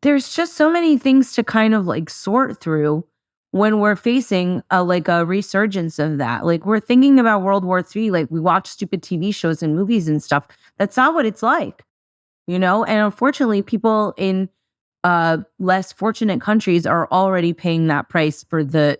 there's just so many things to kind of like sort through when we're facing a resurgence of that. Like we're thinking about World War III, like we watch stupid TV shows and movies and stuff. That's not what it's like, you know? And unfortunately, people in less fortunate countries are already paying that price for the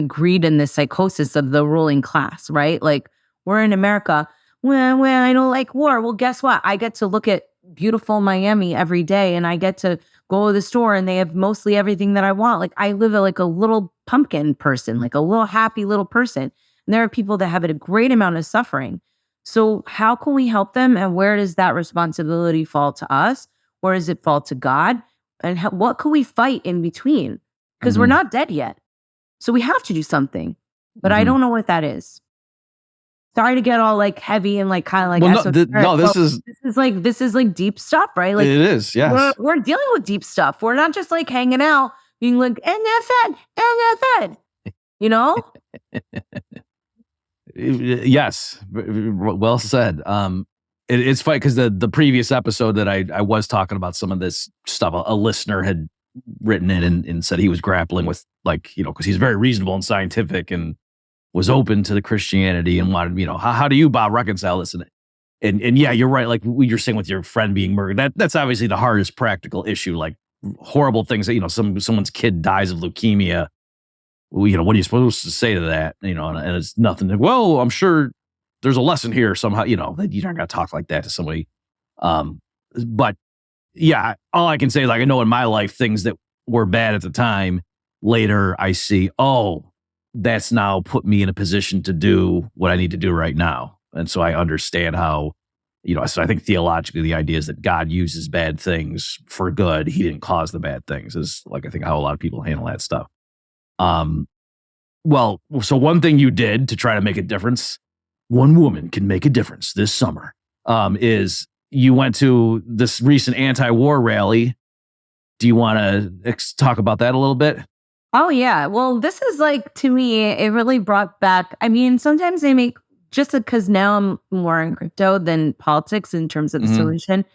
greed and the psychosis of the ruling class, right? Like we're in America. Well, I don't like war. Well, guess what? I get to look at beautiful Miami every day, and I get to go to the store, and they have mostly everything that I want. Like I live like a little pumpkin person, like a little happy little person. And there are people that have a great amount of suffering. So how can we help them? And where does that responsibility fall to us? Where does it fall to God? And what can we fight in between? Because we're not dead yet. So we have to do something. But I don't know what that is. Sorry to get all like heavy and like kind of like this is like deep stuff, right? Like it is, yes. We're dealing with deep stuff. We're not just like hanging out being like NFL, you know? Yes, well said. It's funny because the previous episode that I was talking about some of this stuff, a listener had written in and said he was grappling with like, you know, because he's very reasonable and scientific and was open to the Christianity and wanted, you know, how do you, Bob, reconcile this? And yeah, you're right. Like you're saying with your friend being murdered, that's obviously the hardest practical issue. Like horrible things that, you know, someone's kid dies of leukemia. Well, you know, what are you supposed to say to that? You know, and it's nothing. Well, I'm sure there's a lesson here somehow. You know, that you're not going to talk like that to somebody. But yeah, all I can say, like I know in my life things that were bad at the time. Later, I see, oh, that's now put me in a position to do what I need to do right now. And so I understand how, you know, so I think theologically the idea is that God uses bad things for good. He didn't cause the bad things is like, I think how a lot of people handle that stuff. Well, so one thing you did to try to make a difference, one woman can make a difference this summer, is you went to this recent anti-war rally. Do you want to talk about that a little bit? Oh, yeah. Well, this is like, to me, it really brought back, I mean, sometimes they make, just because now I'm more in crypto than politics in terms of the solution.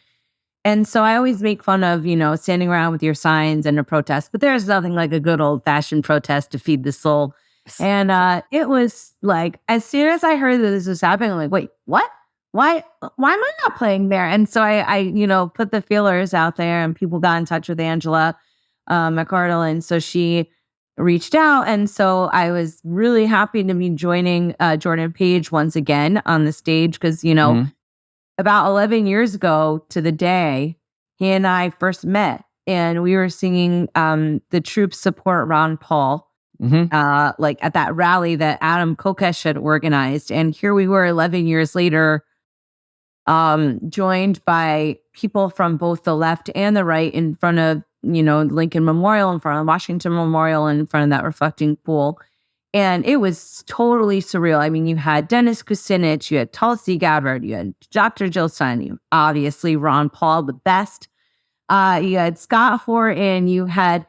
And so I always make fun of, you know, standing around with your signs and a protest, but there's nothing like a good old fashioned protest to feed the soul. And it was like, as soon as I heard that this was happening, I'm like, wait, what? Why am I not playing there? And so I you know, put the feelers out there and people got in touch with Angela McArdle. And so she reached out. And so I was really happy to be joining Jordan Page once again on the stage because, you know, about 11 years ago to the day, he and I first met and we were singing the troops support Ron Paul, like at that rally that Adam Kokesh had organized. And here we were 11 years later, joined by people from both the left and the right in front of, you know, Lincoln Memorial, in front of Washington Memorial, and in front of that reflecting pool. And it was totally surreal. I mean, you had Dennis Kucinich, you had Tulsi Gabbard, you had Dr. Jill Stein, you obviously Ron Paul, the best. You had Scott Horton, you had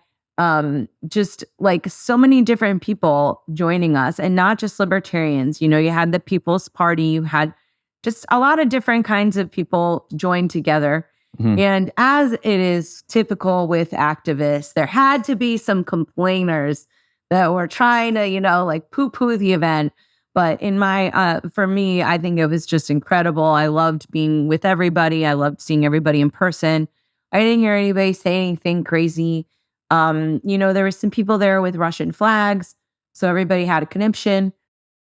just like so many different people joining us, and not just libertarians. You know, you had the People's Party, you had just a lot of different kinds of people joined together. And as it is typical with activists, there had to be some complainers that were trying to, you know, like poo-poo the event. But in my, for me, I think it was just incredible. I loved being with everybody. I loved seeing everybody in person. I didn't hear anybody say anything crazy. You know, there were some people there with Russian flags. So everybody had a conniption.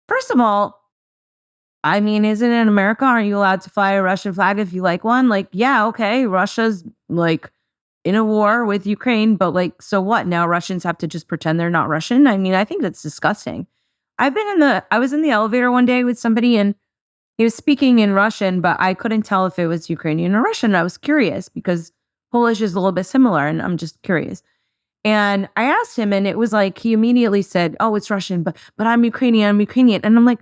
First of all, I mean, isn't it in America? Aren't you allowed to fly a Russian flag if you like one? Like, yeah, okay. Russia's like in a war with Ukraine, but like, so what? Now Russians have to just pretend they're not Russian? I mean, I think that's disgusting. I was in the elevator one day with somebody and he was speaking in Russian, but I couldn't tell if it was Ukrainian or Russian. I was curious because Polish is a little bit similar and I'm just curious. And I asked him and it was like, he immediately said, oh, it's Russian, but I'm Ukrainian. And I'm like,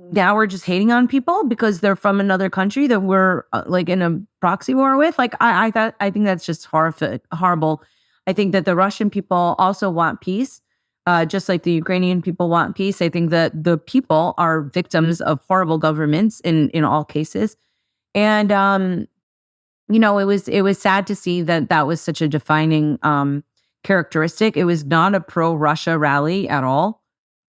now we're just hating on people because they're from another country that we're like in a proxy war with. Like, I think that's just horrible. I think that the Russian people also want peace, just like the Ukrainian people want peace. I think that the people are victims of horrible governments in all cases. And it was sad to see that was such a defining characteristic. It was not a pro-Russia rally at all.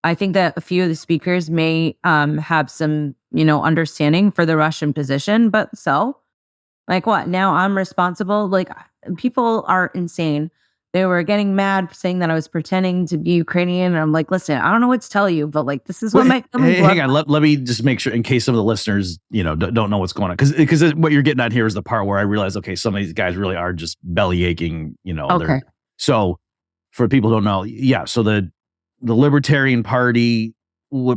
I think that a few of the speakers may have some, understanding for the Russian position, but like what? Now I'm responsible? Like, people are insane. They were getting mad saying that I was pretending to be Ukrainian. And I'm like, listen, I don't know what to tell you, but like, this is what my hang on. Let me just make sure, in case some of the listeners, don't know what's going on. Because what you're getting at here is the part where I realize, okay, some of these guys really are just belly aching, Okay. So for people who don't know, yeah. So the Libertarian Party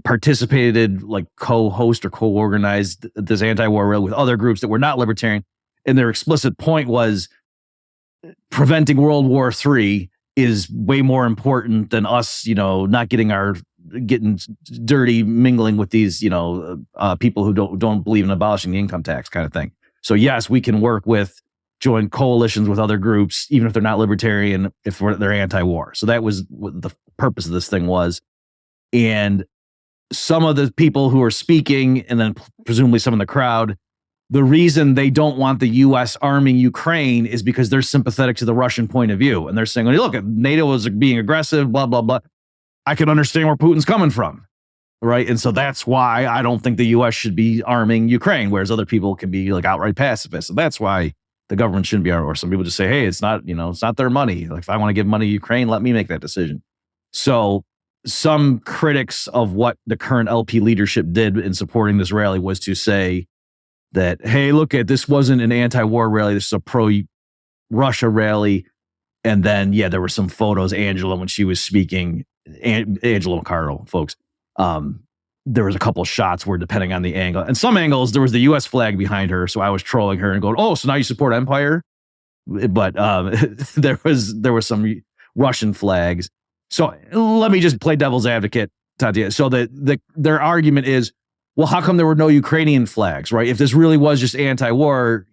participated, like co-host or co-organized this anti-war rally with other groups that were not libertarian. And their explicit point was preventing World War III is way more important than us, not getting dirty, mingling with these, people who don't believe in abolishing the income tax kind of thing. So yes, we can join coalitions with other groups, even if they're not libertarian, if they're anti-war. So that was what the purpose of this thing was. And some of the people who are speaking, and then presumably some in the crowd, the reason they don't want the U.S. arming Ukraine is because they're sympathetic to the Russian point of view. And they're saying, well, look, NATO is being aggressive, blah, blah, blah. I can understand where Putin's coming from, right? And so that's why I don't think the U.S. should be arming Ukraine, whereas other people can be like outright pacifists. And that's why the government shouldn't be arming. Or some people just say, hey, it's not their money. Like, if I want to give money to Ukraine, let me make that decision. So some critics of what the current LP leadership did in supporting this rally was to say that, hey, look, this wasn't an anti-war rally. This is a pro-Russia rally. And then, there were some photos, Angela, when she was speaking, Angela McCardle, folks, there was a couple of shots where, depending on the angle, and some angles, there was the U.S. flag behind her. So I was trolling her and going, oh, so now you support Empire? But there was some Russian flags. So let me just play devil's advocate, Tatiana. So their argument is, well, how come there were no Ukrainian flags, right? If this really was just anti-war,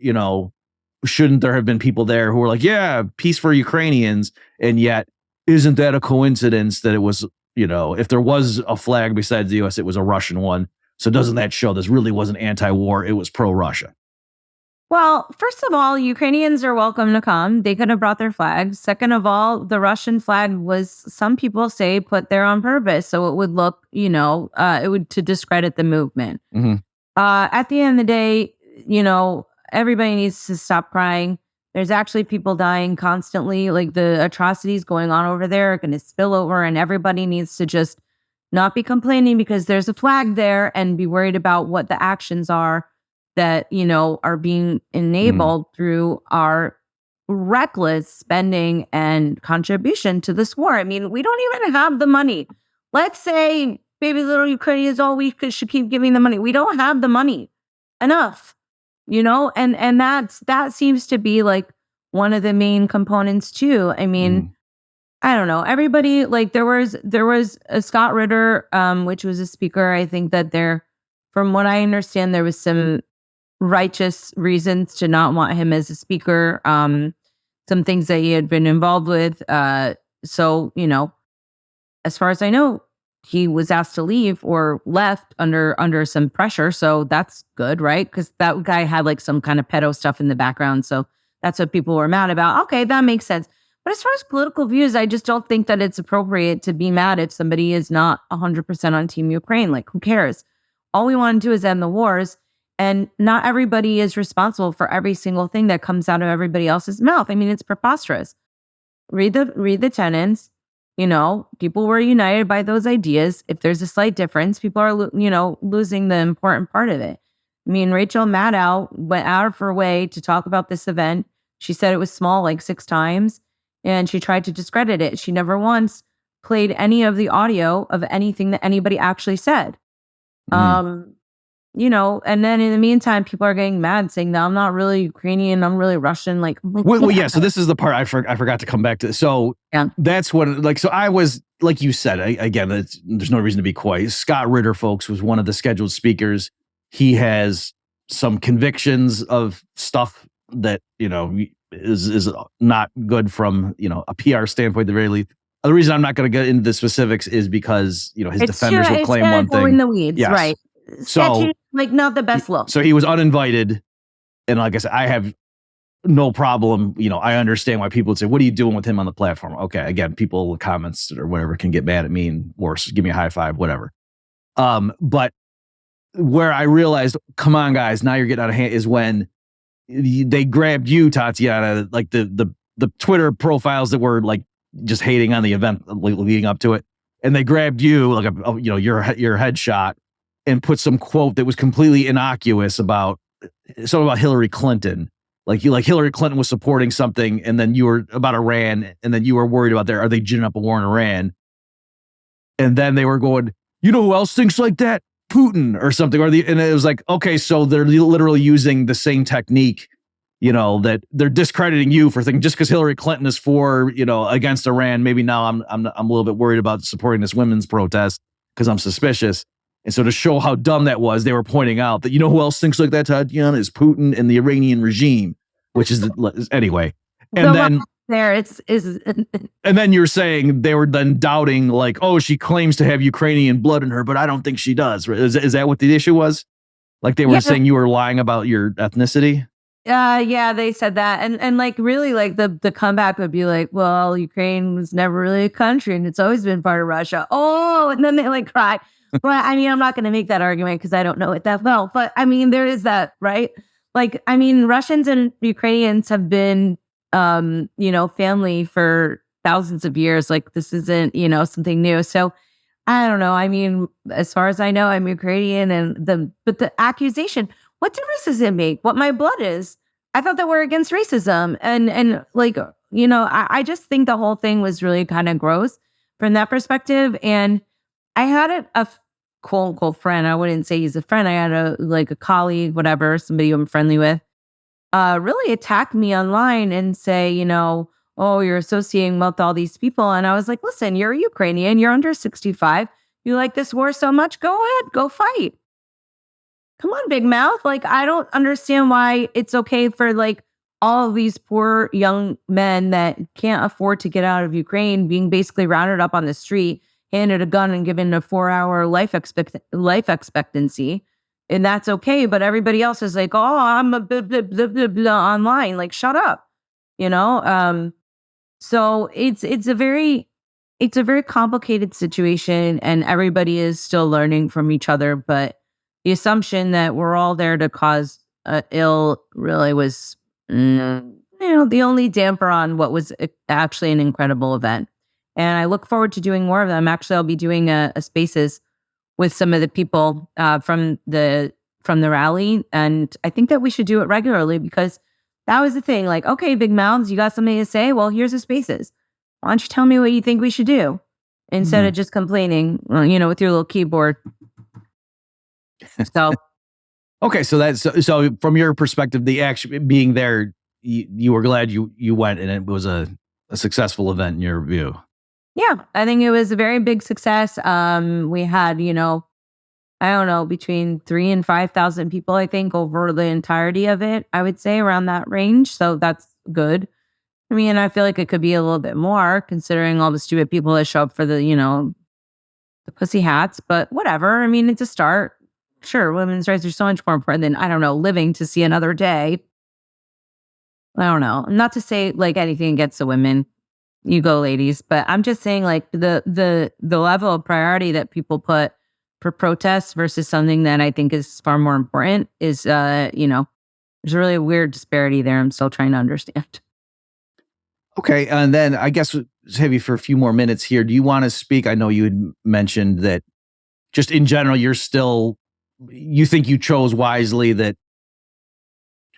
shouldn't there have been people there who were like, yeah, peace for Ukrainians? And yet, isn't that a coincidence that it was, if there was a flag besides the U.S., it was a Russian one? So doesn't that show this really wasn't anti-war, it was pro-Russia? Well, first of all, Ukrainians are welcome to come. They could have brought their flags. Second of all, the Russian flag was, some people say, put there on purpose. So it would look, to discredit the movement. Mm-hmm. At the end of the day, everybody needs to stop crying. There's actually people dying constantly. Like, the atrocities going on over there are going to spill over, and everybody needs to just not be complaining because there's a flag there and be worried about what the actions are that, are being enabled through our reckless spending and contribution to this war. I mean, we don't even have the money. Let's say baby little Ukrainians, should keep giving the money. We don't have the money enough, and that seems to be like one of the main components too. I mean, I don't know. Everybody, like, there was a Scott Ritter, which was a speaker. I think that from what I understand, there was some righteous reasons to not want him as a speaker. Some things that he had been involved with. So, as far as I know, he was asked to leave or left under some pressure. So that's good, right? Because that guy had like some kind of pedo stuff in the background. So that's what people were mad about. Okay, that makes sense. But as far as political views, I just don't think that it's appropriate to be mad if somebody is not 100% on Team Ukraine. Like, who cares? All we want to do is end the wars. And not everybody is responsible for every single thing that comes out of everybody else's mouth. I mean, it's preposterous. Read the tenets. People were united by those ideas. If there's a slight difference, people are, losing the important part of it. I mean, Rachel Maddow went out of her way to talk about this event. She said it was small like 6 times, and she tried to discredit it. She never once played any of the audio of anything that anybody actually said. And then in the meantime, people are getting mad saying that I'm not really Ukrainian, I'm really Russian. Like, well, yeah. So this is the part I forgot to come back to. So that's what, like, so I was, like you said, again, there's no reason to be coy. Scott Ritter, folks, was one of the scheduled speakers. He has some convictions of stuff that, is not good from, a PR standpoint, at the very least. The reason I'm not going to get into the specifics is because, his defenders will claim one thing. In the weeds, yes. Right. So, like, not the best look. So he was uninvited. And like I said, I have no problem. I understand why people would say, what are you doing with him on the platform? Okay, again, people with comments or whatever can get mad at me and worse, give me a high five, whatever. But where I realized, come on, guys, now you're getting out of hand, is when they grabbed you, Tatiana, like the Twitter profiles that were like just hating on the event leading up to it, and they grabbed you like your headshot and put some quote that was completely innocuous about something about Hillary Clinton. Like Hillary Clinton was supporting something, and then you were about Iran, and then you were worried about are they ginning up a war in Iran? And then they were going, you know who else thinks like that? Putin or something. And it was like, okay, so they're literally using the same technique, that they're discrediting you for thinking just because Hillary Clinton is for, against Iran, maybe now I'm a little bit worried about supporting this women's protest because I'm suspicious. And so to show how dumb that was, they were pointing out that, who else thinks like that, Tatiana, is Putin and the Iranian regime, which is anyway. And then there and then you're saying they were then doubting, like, oh, she claims to have Ukrainian blood in her, but I don't think she does. Is that what the issue was? Like they were saying you were lying about your ethnicity? Yeah, they said that. And like really like the comeback would be like, well, Ukraine was never really a country and it's always been part of Russia. Oh, and then they like cry. But I mean, I'm not going to make that argument because I don't know it that well. But I mean, there is that, right? Like, I mean, Russians and Ukrainians have been, family for thousands of years. Like, this isn't, something new. So I don't know. I mean, as far as I know, I'm Ukrainian, but the accusation, what difference does it make what my blood is? I thought that we're against racism. And like, I just think the whole thing was really kind of gross from that perspective. And I had a quote unquote friend. I wouldn't say he's a friend. I had a colleague, whatever, somebody I'm friendly with, really attack me online and say, oh, you're associating with all these people. And I was like, listen, you're Ukrainian. You're under 65. You like this war so much. Go ahead. Go fight. Come on, big mouth. Like, I don't understand why it's okay for like all of these poor young men that can't afford to get out of Ukraine being basically rounded up on the street, handed a gun and given a 4-hour life expectancy. And that's okay. But everybody else is like, oh, I'm a blah, blah, blah, blah, blah online. Like, shut up. So it's a very complicated situation and everybody is still learning from each other. But the assumption that we're all there to cause ill really was, the only damper on what was actually an incredible event. And I look forward to doing more of them. Actually, I'll be doing a spaces with some of the people from the rally. And I think that we should do it regularly because that was the thing. Like, okay, big mouths, you got something to say? Well, here's the spaces. Why don't you tell me what you think we should do instead of just complaining, with your little keyboard. So, okay. So from your perspective, the action being there, you were glad you went and it was a successful event in your view. Yeah, I think it was a very big success. We had, I don't know, between 3,000 and 5,000 people, I think, over the entirety of it, I would say around that range. So that's good. I mean, I feel like it could be a little bit more considering all the stupid people that show up for the the pussy hats, but whatever. I mean, it's a start. Sure, women's rights are so much more important than, I don't know, living to see another day. I don't know. Not to say like anything against the women. You go, ladies. But I'm just saying like the level of priority that people put for protests versus something that I think is far more important is, there's really a weird disparity there. I'm still trying to understand. Okay. And then I guess just have you for a few more minutes here. Do you want to speak? I know you had mentioned that just in general, you think you chose wisely that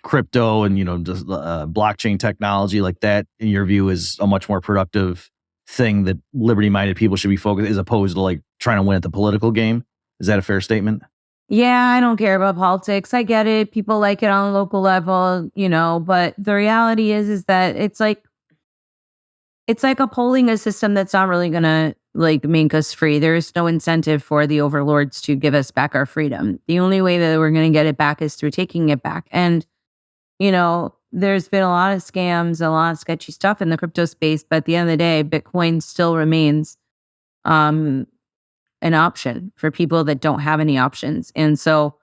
crypto and, just blockchain technology like that, in your view, is a much more productive thing that liberty-minded people should be focused as opposed to like trying to win at the political game. Is that a fair statement? Yeah, I don't care about politics. I get it. People like it on a local level, but the reality is that it's like upholding a system that's not really going to like make us free. There is no incentive for the overlords to give us back our freedom. The only way that we're going to get it back is through taking it back. And, there's been a lot of scams, a lot of sketchy stuff in the crypto space, but at the end of the day, Bitcoin still remains an option for people that don't have any options. And so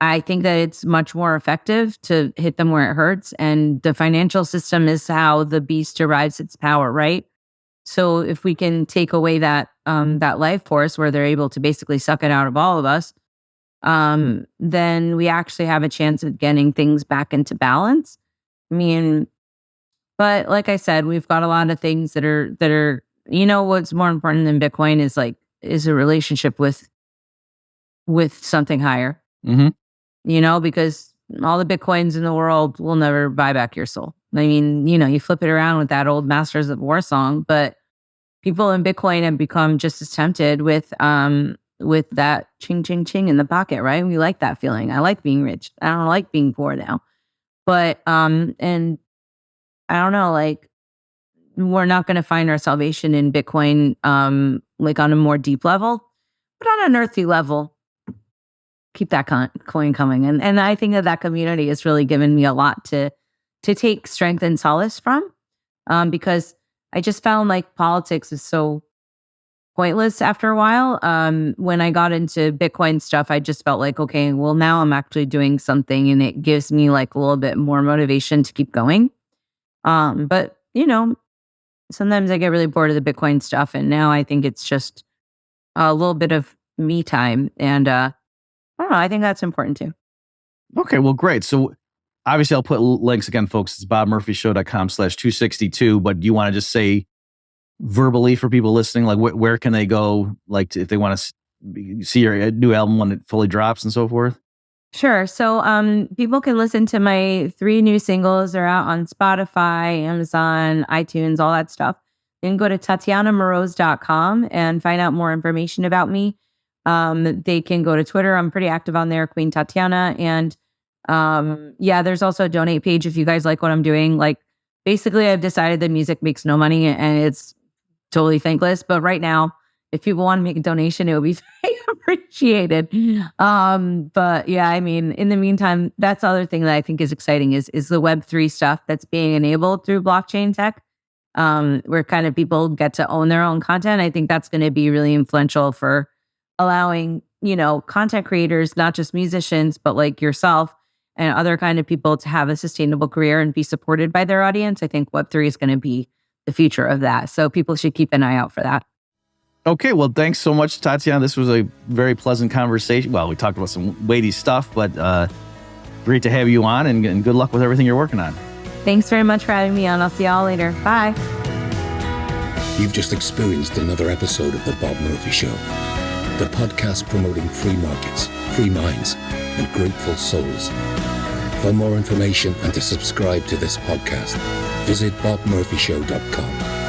I think that it's much more effective to hit them where it hurts. And the financial system is how the beast derives its power, right? So if we can take away that life force where they're able to basically suck it out of all of us, then we actually have a chance of getting things back into balance. I mean, but like I said, we've got a lot of things that are, what's more important than Bitcoin is a relationship with something higher, because all the Bitcoins in the world will never buy back your soul. I mean, you flip it around with that old Masters of War song, but people in Bitcoin have become just as tempted with that ching, ching, ching in the pocket, right? We like that feeling. I like being rich. I don't like being poor now. But, and I don't know, we're not going to find our salvation in Bitcoin, on a more deep level, but on an earthy level, keep that coin coming. And I think that community has really given me a lot to take strength and solace from, because I just found politics is so pointless after a while. When I got into Bitcoin stuff, I just felt okay, well, now I'm actually doing something and it gives me a little bit more motivation to keep going. But sometimes I get really bored of the Bitcoin stuff, and now I think it's just a little bit of me time. And I don't know, I think that's important too. Okay, well, great. So obviously I'll put links again, folks. It's bobmurphyshow.com/262. But do you want to just say verbally for people listening, where can they go, if they want to see your new album when it fully drops and so forth? Sure. So people can listen to my 3 new singles. They're out on Spotify, Amazon, iTunes, all that stuff. You can go to TatianaMoroz.com and find out more information about me. They can go to Twitter. I'm pretty active on there, Queen Tatiana. And there's also a donate page if you guys like what I'm doing. Basically, I've decided that music makes no money and it's totally thankless. But right now, if people want to make a donation, it would be very appreciated. But yeah, I mean, in the meantime, that's the other thing that I think is exciting is the Web3 stuff that's being enabled through blockchain tech, where kind of people get to own their own content. I think that's going to be really influential for allowing, content creators, not just musicians, but yourself and other kind of people to have a sustainable career and be supported by their audience. I think Web3 is going to be the future of that. So people should keep an eye out for that. Okay, well, thanks so much, Tatiana. This was a very pleasant conversation. Well, we talked about some weighty stuff, but great to have you on, and good luck with everything you're working on. Thanks very much for having me on. I'll see y'all later. Bye. You've just experienced another episode of The Bob Murphy Show, the podcast promoting free markets, free minds, and grateful souls. For more information and to subscribe to this podcast, visit bobmurphyshow.com.